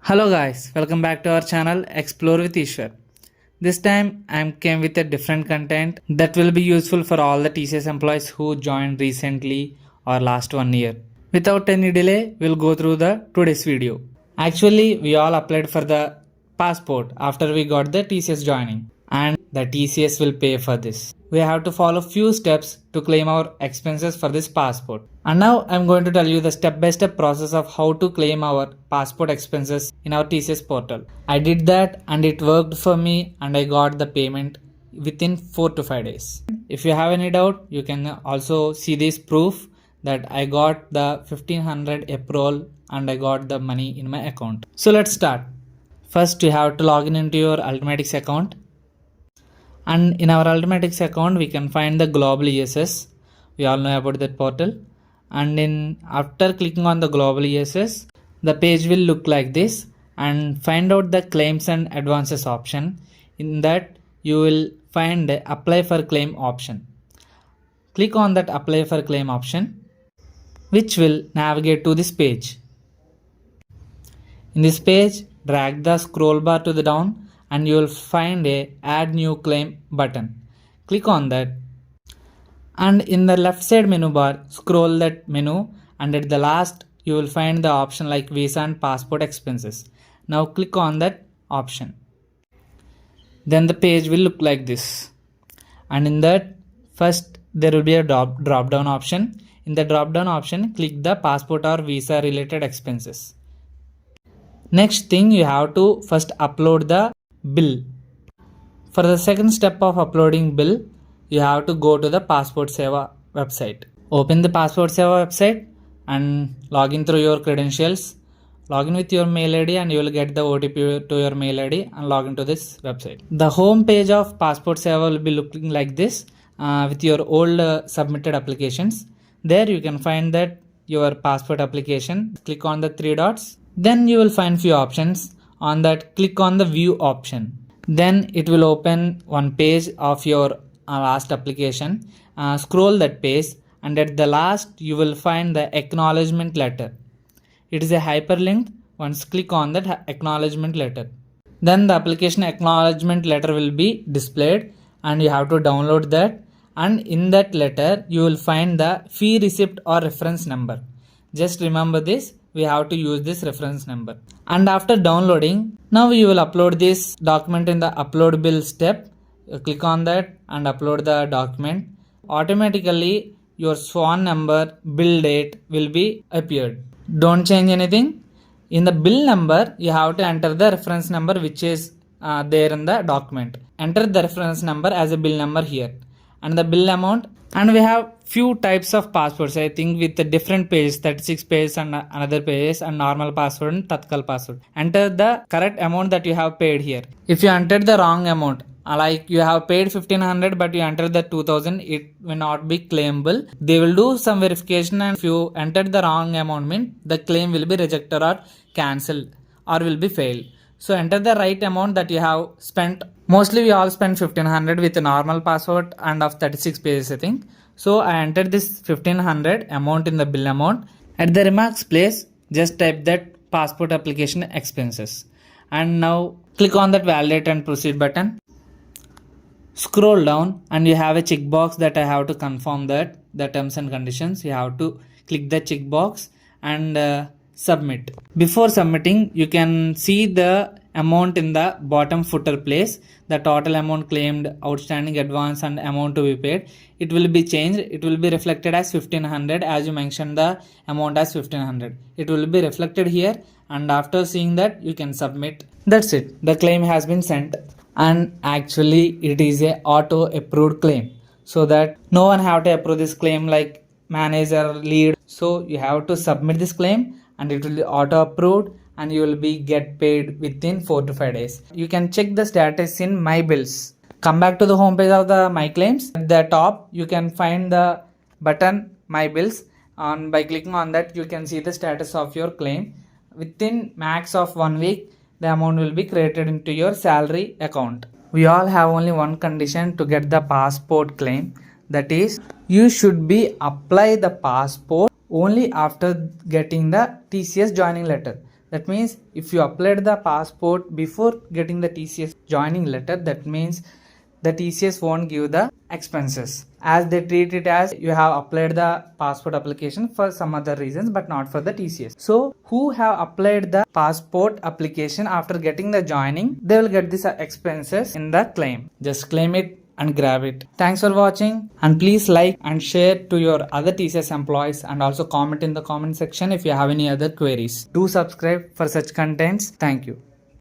Hello guys, welcome back to our channel Explore with Ishwar. This time I came with a different content that will be useful for all the TCS employees who joined recently or last 1 year. Without any delay, we'll go through the today's video. Actually, we all applied for the passport after we got the TCS joining and the TCS will pay for this. We have to follow few steps to claim our expenses for this passport. And now I'm going to tell you the step-by-step process of how to claim our passport expenses in our TCS portal. I did that and it worked for me and I got the payment within 4 to 5 days. If you have any doubt, you can also see this proof that I got the 1500 April and I got the money in my account. So let's start. First you have to log in into your Ultimatics account. And in our Ultimatics account, we can find the Global ESS. We all know about that portal. And after clicking on the Global ESS, the page will look like this. And find out the claims and advances option. In that, you will find the Apply for Claim option. Click on that Apply for Claim option, which will navigate to this page. In this page, drag the scroll bar to the down and you will find a add new claim button. Click on that and in the left side menu bar scroll that menu and at the last you will find the option like visa and passport expenses. Now click on that option. Then the page will look like this and in that first there will be a drop down option. In the drop down option click the passport or visa related expenses. Next thing you have to first upload the bill. For the second step of uploading bill, you have to go to the Passport Seva website. Open the Passport Seva website and log in through your credentials. Log in with your mail ID and you will get the OTP to your mail ID and log into this website. The home page of Passport Seva will be looking like this with your old submitted applications. There you can find that your passport application. Click on the three dots. Then you will find few options. On that, click on the view option. Then it will open one page of your last application. Scroll that page and at the last you will find the acknowledgement letter. It is a hyperlink. Once click on that acknowledgement letter. Then the application acknowledgement letter will be displayed and you have to download that. And in that letter you will find the fee receipt or reference number. Just remember this. We have to use this reference number. And after downloading, now you will upload this document in the upload bill step. Click on that and upload the document. Automatically your SWAN number, bill date will be appeared. Don't change anything. In the bill number, you have to enter the reference number which is there in the document. Enter the reference number as a bill number here. And the bill amount. And we have few types of passports, I think, with the different pages, 36 pages and another pages and normal password and Tatkal password. Enter the correct amount that you have paid here. If you entered the wrong amount, like you have paid 1500 but you entered the 2000, it will not be claimable. They will do some verification and if you entered the wrong amount, the claim will be rejected or cancelled or will be failed. So enter the right amount that you have spent. Mostly we all spend 1500 with a normal password and of 36 pages I think. So I entered this 1500 amount in the bill amount. At the remarks place, just type that passport application expenses. And now click on that validate and proceed button. Scroll down and you have a checkbox that I have to confirm that the terms and conditions. You have to click the checkbox and submit. Before submitting, you can see the amount in the bottom footer place, the total amount claimed, outstanding advance and amount to be paid. It will be changed. It will be reflected as 1500 as you mentioned the amount as 1500. It will be reflected here and after seeing that you can submit. That's it. The claim has been sent and actually it is a auto approved claim so that no one have to approve this claim like manager, lead. So you have to submit this claim and it will be auto approved and you will be get paid within 4 to 5 days. You can check the status in My Bills. Come back to the home page of the My Claims. At the top you can find the button My Bills and by clicking on that you can see the status of your claim. Within max of 1 week the amount will be credited into your salary account. We all have only one condition to get the passport claim, that is you should apply the passport only after getting the TCS joining letter. That means if you applied the passport before getting the TCS joining letter, that means the TCS won't give the expenses, as they treat it as you have applied the passport application for some other reasons but not for the TCS. So who have applied the passport application after getting the joining, they will get this expenses in the claim. Just claim it and grab it. Thanks for watching, and please like and share to your other TCS employees, and also comment in the comment section if you have any other queries. Do subscribe for such contents. Thank you.